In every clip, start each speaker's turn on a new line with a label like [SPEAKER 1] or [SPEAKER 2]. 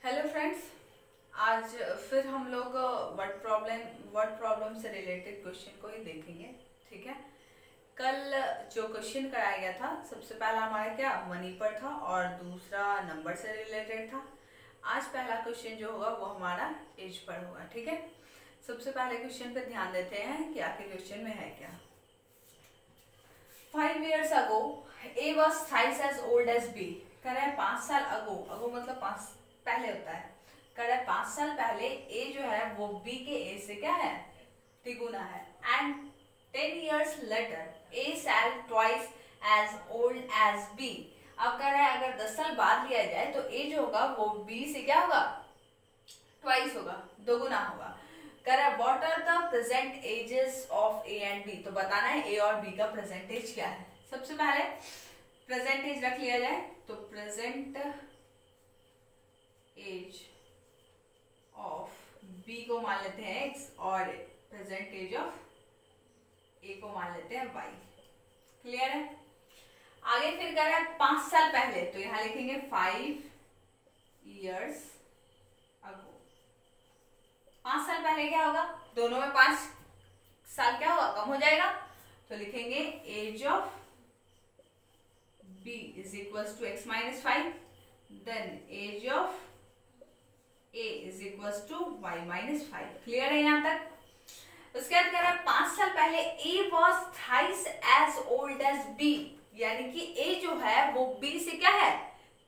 [SPEAKER 1] Hello friends, आज फिर हम लोग वर्ड प्रॉब्लम से रिलेटेड क्वेश्चन को ही देखेंगे। ठीक है, कल जो क्वेश्चन कराया गया था सबसे पहला हमारा क्या मनी पर था और दूसरा नंबर से रिलेटेड था। आज पहला क्वेश्चन जो होगा वो हमारा एज पर होगा। ठीक है, सबसे पहले क्वेश्चन पे ध्यान देते हैं कि आखिर क्वेश्चन में है क्या। 5 years ago A was thrice as old as B। कह रहा है 5 साल अगो मतलब 5 पहले होता है। कह रहा है 5 साल पहले A जो है वो B के A से क्या है, तिगुना है। And 10 years later A shall twice as old as B। अब कह रहा है अगर 10 साल बाद लिया जाए तो A जो होगा वो B से क्या होगा, ट्वाइस होगा, दोगुना होगा। कह रहा है what are the present ages of A and B. तो बताना है ए और बी का प्रेजेंट एज क्या है। सबसे पहले प्रेजेंट एज रख लिया जाए तो प्रेजेंट एज ऑफ बी को मान लेते हैं एक्स और प्रेजेंट एज ऑफ ए को मान लेते हैं वाई। क्लियर है। आगे फिर कह रहा है 5 साल पहले, तो यहां लिखेंगे 5 years ago। 5 साल पहले क्या होगा, दोनों में 5 साल क्या होगा, कम हो जाएगा, तो लिखेंगे age of B is equal to X minus 5, then age of A is equal to Y minus 5। Clear है यहाँ तक। उसके बाद कह रहा है 5 साल पहले A was thrice as old as B, यानी कि ए जो है वो बी से क्या है,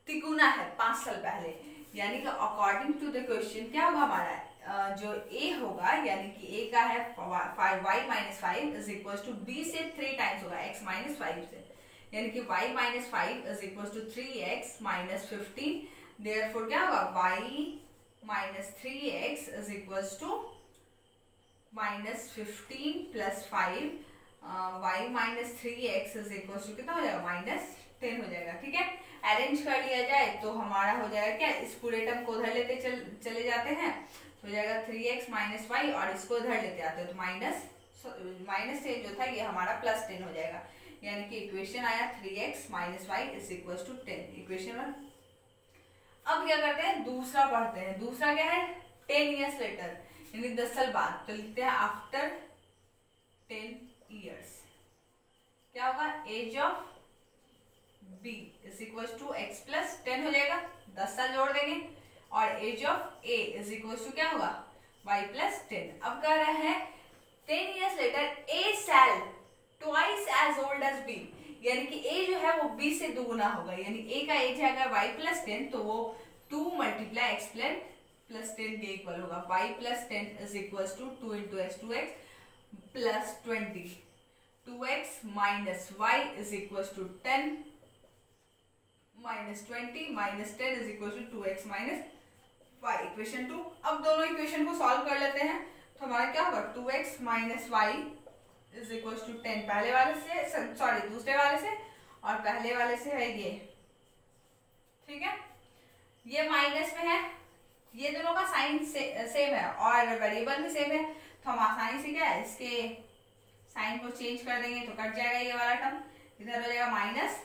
[SPEAKER 1] तिगुना है 5 साल पहले। यानी कि अकॉर्डिंग टू द क्वेश्चन क्या होगा हमारा, जो a होगा यानी कि a का है 5y minus 5 is equal to b से 3 टाइम्स होगा x माइनस 5 से, यानी कि y minus 5 is equal to 3x minus 15। Therefore क्या होगा y minus 3x is equal to minus 15 plus 5, y minus 3x is equal to कितना हो जाएगा, माइनस 10 हो जाएगा। ठीक है, अरेंज कर लिया जाए तो हमारा हो जाएगा क्या, इस पूरे टर्म को उधर लेते चले जाते हैं, हो जाएगा 3x माइनस वाई और इसको इधर लेते आते हैं तो माइनस 10 जो था ये हमारा प्लस 10 हो जाएगा। यानी कि इक्वेशन आया 3x minus Y is equal to 10, equation 1। अब क्या करते हैं, दूसरा पढ़ते हैं। दूसरा क्या है, 10 years later यानी 10 साल बाद, तो लिखते हैं आफ्टर 10 years क्या होगा, age of b is equal to X plus 10 हो जाएगा, 10 साल जोड़ देंगे, और age of a is equal to क्या होगा, y प्लस 10। अब कह रहा है 10 years later a shall twice as old as b, यानी कि a जो है वो b से दुगुना होगा। यानी a का एज है अगर y प्लस 10 तो वो 2 मल्टीप्लाई एक्स प्लस 10 के इक्वल होगा। y plus 10 is equal to 2 into X 2x plus 20, 2x minus y is equal to 10 minus 20 minus 10 is equal to 2x minus y, equation 2। अब दोनों equation को solve कर लेते हैं तो हमारा क्या होगा, 2x minus y is equal to 10 पहले वाले से, सॉरी दूसरे वाले से, और पहले वाले से है ये। ठीक है, ये माइनस में है, ये दोनों का साइन सेम है और वेरिएबल भी सेम है, तो हम आसानी से क्या है इसके साइन को चेंज कर देंगे तो कट जाएगा ये वाला टर्म, इधर हो जाएगा माइनस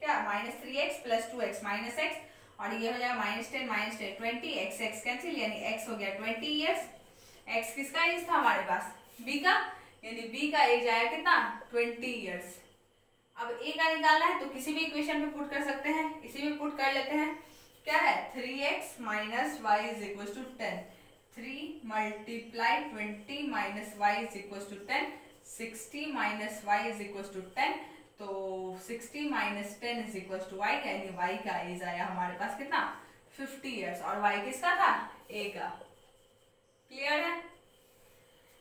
[SPEAKER 1] क्या, minus 3x plus 2x minus x, और ये हो जाएगा minus 10 minus 10 20, x x cancel, यानी x हो गया 20 years। x किसका एज था हमारे पास, b का, यानी b का एज आया कितना, 20 years। अब a का निकालना है तो किसी भी इक्वेशन में पुट कर सकते हैं, इसी में पुट कर लेते हैं। क्या है, 3x minus y is equal to 10, 3 multiply 20 minus y is equal to 10, 60 minus y is equal to 10, तो 60 minus 10 is equal to Y, यानी y का एज आया हमारे पास कितना, 50 years, और y किसका था, a का। क्लियर है।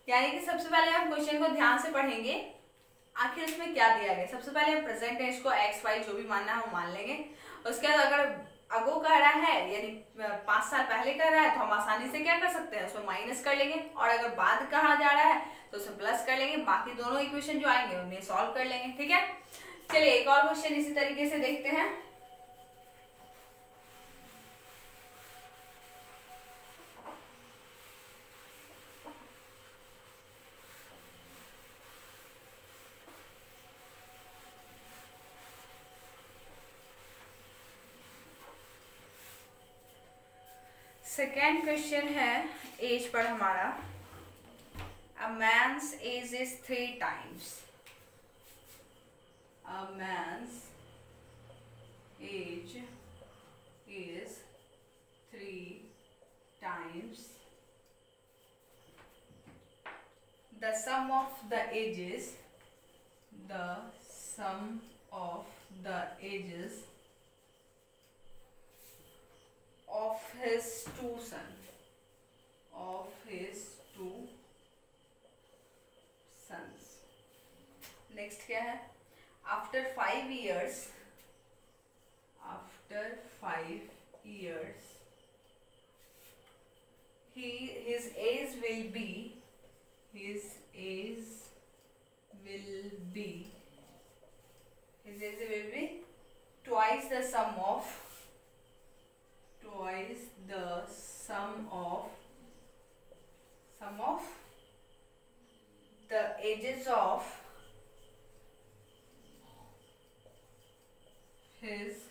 [SPEAKER 1] यानी कि सबसे पहले हम क्वेश्चन को ध्यान से पढ़ेंगे, आखिर इसमें क्या दिया गया। सबसे पहले हम प्रेजेंट एज को x y जो भी मानना है वो मान लेंगे। उसके बाद अगर अगो कह रहा है यानी 5 साल पहले कह रहा है तो हम आसानी से क्या कर सकते हैं, उसमें माइनस कर लेंगे, और अगर बाद कहा जा रहा है तो उसमें प्लस कर लेंगे, बाकी दोनों इक्वेशन जो आएंगे उन्हें सॉल्व कर लेंगे। ठीक है, चलिए एक और क्वेश्चन इसी तरीके से देखते हैं। सेकेंड क्वेश्चन है एज पर हमारा। A man's age is 3 times. A man's age is 3 times the sum of the ages. The sum of the ages of his two sons. Of his two sons. Next क्या है? After 5 years. After 5 years. His age will be. His age will be. His age will be twice the sum of. Twice the sum of the ages of his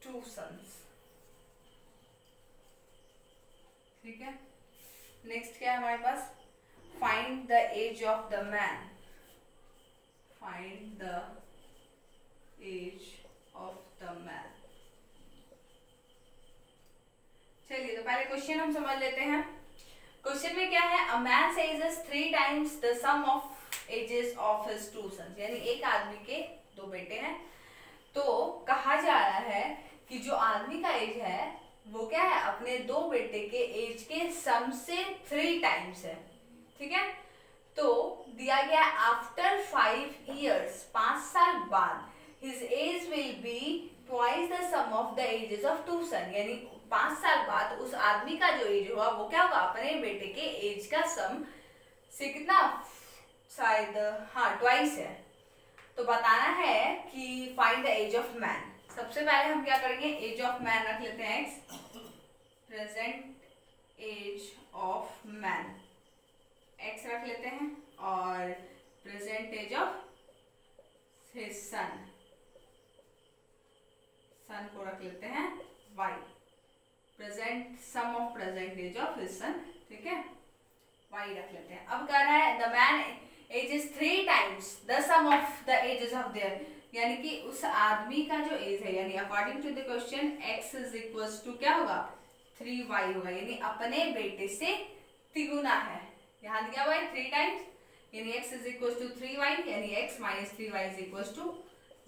[SPEAKER 1] two sons. ठीक है, next क्या है हमारे पास? Find the age of the man. Find the age of the man. चलिए तो पहले question हम समझ लेते हैं. क्वेश्चन में क्या है? A man age is 3 times the sum of ages of his two sons. यानी एक आदमी के 2 बेटे हैं. तो कहा जा रहा है कि जो आदमी का एज है वो क्या है? अपने 2 बेटे के एज के सम से 3 टाइम्स है. ठीक है, तो दिया गया आफ्टर 5 years, 5 साल बाद, his age will be twice the sum of the ages of two son. यानी 5 साल बाद उस आदमी का जो एज होगा वो क्या होगा? अपने बेटे के एज का सम से कितना? शायद ट्वाइस है. तो बताना है कि find the age of man. सबसे पहले हम क्या करेंगे? एज ऑफ मैन रख लेते हैं x. Present age of man x रख लेते हैं और present age of his son को रख लेते हैं y. Present sum of present age of his son. ठीक है, y रख लेते हैं. अब कह रहा है the man age is 3 times the sum of the ages of their. यानी कि उस आदमी का जो एज है, यानी according to the question x is equals to क्या होगा? 3y होगा. यानी अपने बेटे से तिगुना है. यहाँ दिया हुआ है 3 टाइम्स, यानी x is equals to 3y. यानी x minus 3y is equals to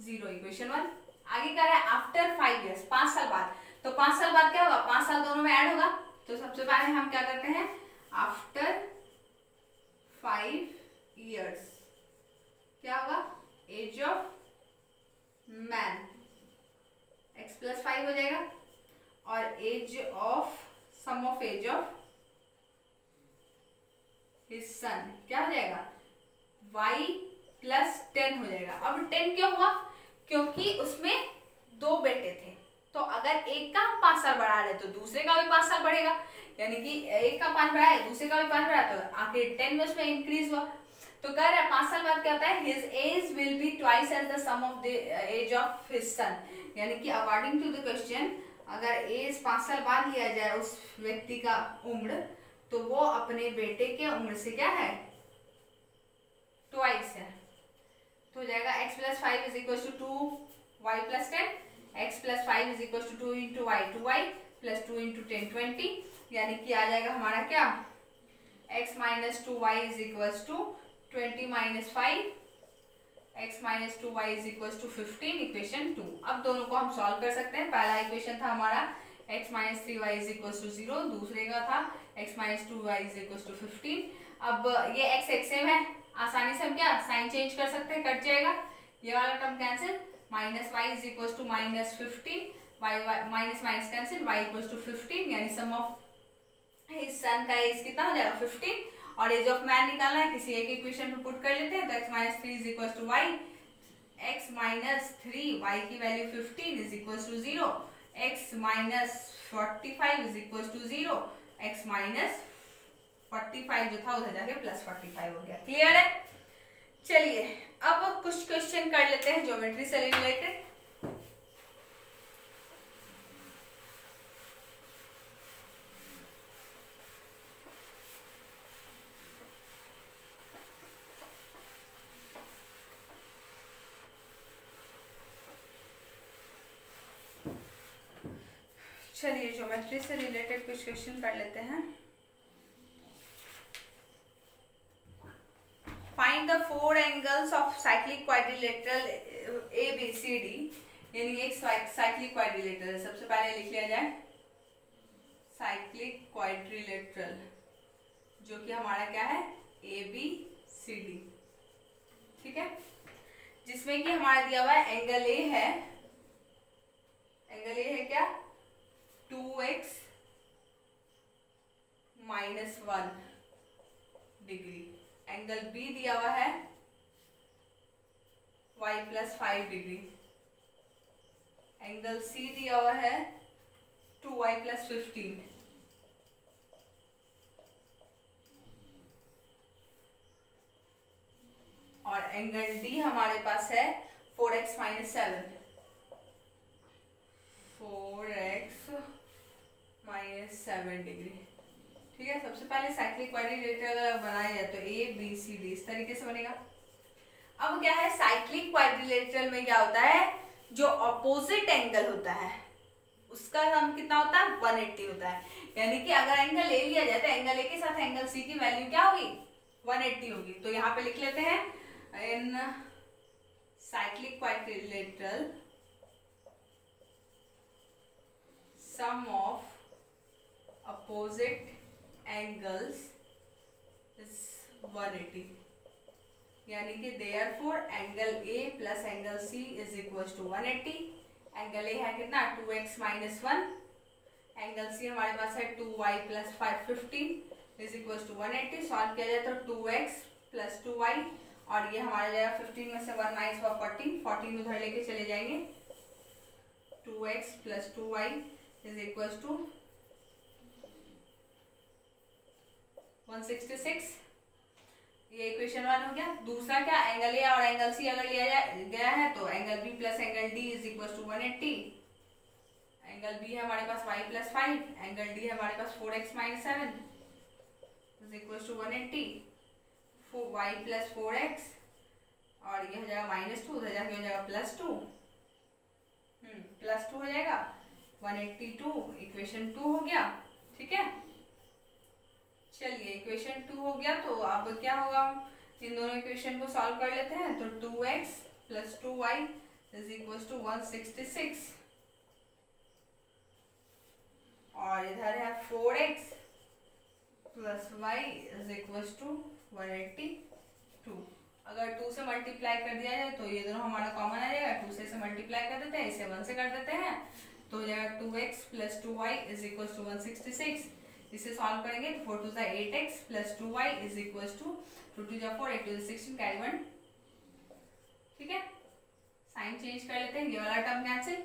[SPEAKER 1] 0. Equation 1. आगे कह रहा है आफ्टर 5 years, 5 साल बाद. तो 5 साल बाद क्या होगा? 5 साल दोनों में ऐड होगा. तो सबसे पहले हम क्या करते हैं? आफ्टर 5 years क्या होगा? Age of man x plus 5 हो जाएगा और age of sum of age of his son क्या हो जाएगा? y प्लस 10 हो जाएगा. अब 10 क्यों हुआ? क्योंकि उसमें 2 बेटे थे. तो अगर एक का 5 साल बढ़ा रहे तो दूसरे का भी 5 साल बढ़ेगा. यानी कि एक का 5 बढ़ा है, दूसरे का भी 5 बढ़ा, तो आखिर 10 में उसमें इंक्रीज हुआ. तो कह रहा है 5 साल बाद क्या होता है? His age will be twice age the sum of the age of his son. यानी कि अकॉर्डिंग टू द क्वेश्चन अगर एज 5 साल बाद लिया जाए उस व्यक्ति का उम्र, तो वो अपने बेटे के उम्र से क्या है? ट्वाइस है. तो हो जाएगा x plus 5 is equal to 2y plus 10. x plus 5 is equal to 2 into y 2y plus 2 into 10 20. यानी कि आ जाएगा हमारा क्या? x minus 2y is equal to 20 minus 5. x minus 2y is equal to 15. Equation 2. अब दोनों को हम सॉल्व कर सकते हैं. पहला इक्वेशन था हमारा x minus 3y is equal to 0. दूसरे का था x minus 2y is equal to 15. अब ये x सेम है, आसानी से हम क्या साइन चेंज कर सकते हैं, कट जाएगा. ये वाला term cancel. Minus y is equal to minus 15. Minus minus cancel. y equal to 15. यानी सम ऑफ हिज सन का एज कितना हो जाएगा? 15. और एज ऑफ मैन निकालना है, किसी एक इक्वेशन पे पुट कर लेते हैं. तो x minus 3 is equal to y. x minus 3 y की value 15 is equal to 0. x minus 45 is equal to 0. x minus 45 जो था उधर जाके प्लस 45 हो गया. क्लियर है? चलिए अब कुछ क्वेश्चन कर लेते हैं ज्योमेट्री से रिलेटेड. चलिए ज्योमेट्री से रिलेटेड कुछ क्वेश्चन कर लेते हैं। Find the 4 angles of cyclic quadrilateral ABCD, यानी एक साइक्लिक क्वाड्रिलेटरल। सबसे पहले लिख लिया जाए साइक्लिक क्वाड्रिलेटरल, जो कि हमारा क्या है ABCD, ठीक है, जिसमें कि हमारा दिया हुआ है एंगल ए है, एंगल ए है क्या 2x - 1 डिग्री। एंगल बी दिया हुआ है y + 5 डिग्री। एंगल सी दिया हुआ है 2y + 15। और एंगल डी हमारे पास है 4x - 7, 4x - 7 डिग्री, ठीक है। सबसे पहले साइक्लिक क्वाड्रिलेटरल अगर बनाया जाए तो ABCD इस तरीके से बनेगा। अब क्या है साइक्लिक क्वाड्रिलेटरल में क्या होता है, जो ऑपोजिट एंगल होता है उसका नाम कितना होता है 180 होता है। यानी कि अगर एंगल ए लिया जाए तो एंगल ए के साथ एंगल सी की वैल्यू क्या होगी 180 होगी। तो यहाँ पे लिख लेते हैं in cyclic quadrilateral sum of opposite angles is 180, यानी कि therefore angle A plus angle C is equal to 180। Angle A है कितना 2x - 1, एंगल सी हमारे पास है 2y + 15 is equal to 180। Solve किया जाए तो 2x + 2y, और ये हमारा जाएगा 15 में से 1 - 14, 14 उधर लेके चले जाएंगे। 2x + 2y is equal to 166। ये इक्वेशन 1 हो गया। दूसरा क्या एंगल ए और एंगल सी अगर लिया गया है तो angle B plus angle D is equal to 180। Angle B है हमारे पास y + 5, एंगल डी है हमारे पास 4x - 7 is equal to 180। y + 4x और ये हो जाएगा -2, उधर जाके हो जाएगा +2, +2 हो जाएगा 182। इक्वेशन 2 हो गया, ठीक है। चलिए इक्वेशन 2 हो गया, तो अब क्या होगा इन दोनों इक्वेशन को सॉल्व कर लेते हैं। तो 2x + 2y is equal to 166, और इधर है 4x + y is equal to 182। अगर 2 से मल्टीप्लाई कर दिया जाए तो ये दोनों हमारा कॉमन आ जाएगा, 2 से मल्टीप्लाई कर देते हैं, इसे 1 से कर देते हैं, तो हो जाएगा 2x + 2y is equal to 166। इसे सॉल्व करेंगे तो 4 × 2 = 8x + 2y is equal to 2 × 2 = 4, 8 × 2 = 16, carry 1, ठीक है। साइन चेंज कर लेते हैं, ये वाला term cancel,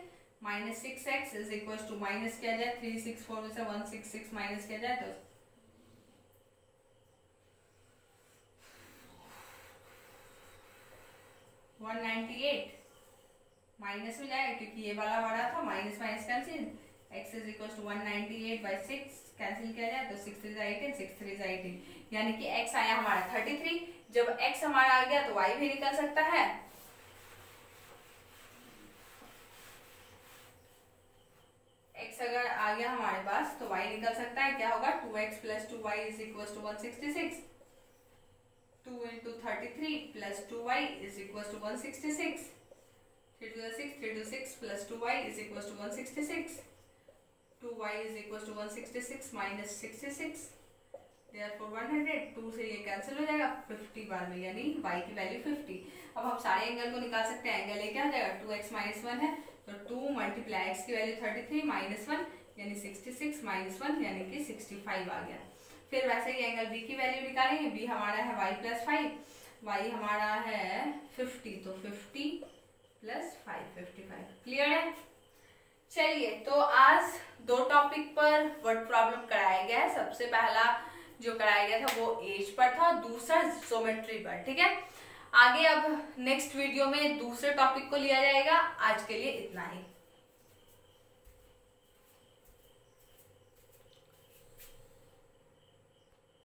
[SPEAKER 1] -6x is equal to minus किया जाए 3 6 4 में से 166 माइनस किया जाए तो 198 माइनस में जाएगा क्योंकि ये वाला बड़ा था, minus minus cancel, x is equal to 198/6 cancel किया जाए तो 6 3 18, 6 3 18, यानी कि x आया हमारा 33। जब x हमारा आ गया तो y भी निकल सकता है। x अगर आ गया हमारे पास तो y निकल सकता है, क्या होगा 2x + 2y is equal to 166, 2 × 33 + 2y is equal to 166, 3 × 6 3 × 6 + 2y is equal to 166, 2y is equal to 166 - 66, therefore 100, 2 से ये कैंसिल हो जाएगा 50 बार में, यानी y की वैल्यू 50। अब हम सारे एंगल को निकाल सकते हैं। एंगल ए क्या हो जाएगा 2x - 1 है तो 2 × x की वैल्यू 33 - 1 यानी 66 - 1 यानी कि 65 आ गया। फिर वैसे ही एंगल बी की वैल्यू निकालेंगे। बी हमारा है y + 5, y हमारा है 50, तो 50 + 5 55। क्लियर है। चलिए तो आज 2 टॉपिक पर वर्ड प्रॉब्लम कराया गया है। सबसे पहला जो कराया गया था वो एज पर था, दूसरा ज्योमेट्री पर, ठीक है। आगे अब नेक्स्ट वीडियो में दूसरे टॉपिक को लिया जाएगा। आज के लिए इतना ही।